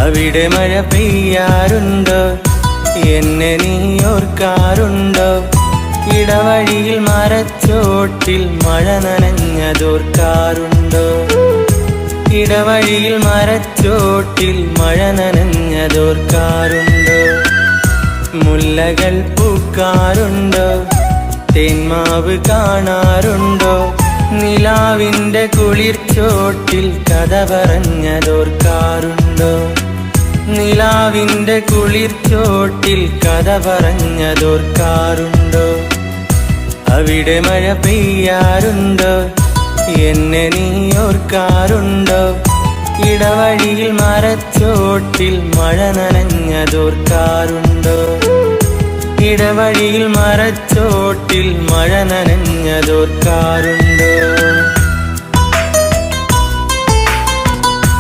അവിടെ മഴ പെയ്യാറുണ്ടോ? എന്നെ നീ ഓർക്കാറുണ്ടോ? ഇടവഴിയിൽ മരച്ചോട്ടിൽ മഴ നനഞ്ഞതോർക്കാറുണ്ടോ? ഇടവഴിയിൽ മരച്ചോട്ടിൽ മഴ നനഞ്ഞതോർക്കാറുണ്ടോ? മുല്ലകൾ പൂക്കാറുണ്ടോ? തേന്മാവ് കാണാറുണ്ടോ? നിലാവിൻ്റെ കുളിർച്ചോട്ടിൽ കഥ പറഞ്ഞതോർക്കാറുണ്ടോ? നിലാവിൻ്റെ കുളിർച്ചോട്ടിൽ കഥ പറഞ്ഞതോർക്കാറുണ്ടോ? അവിടെ മഴ പെയ്യാറുണ്ടോ? എന്നെ നീ ഓർക്കാറുണ്ടോ? ഇടവഴിയിൽ മരച്ചോട്ടിൽ മഴ നനഞ്ഞതോർക്കാറുണ്ടോ? ഇടവഴിയിൽ മരച്ചോട്ടിൽ മഴ നനഞ്ഞതോർക്കാറുണ്ടോ?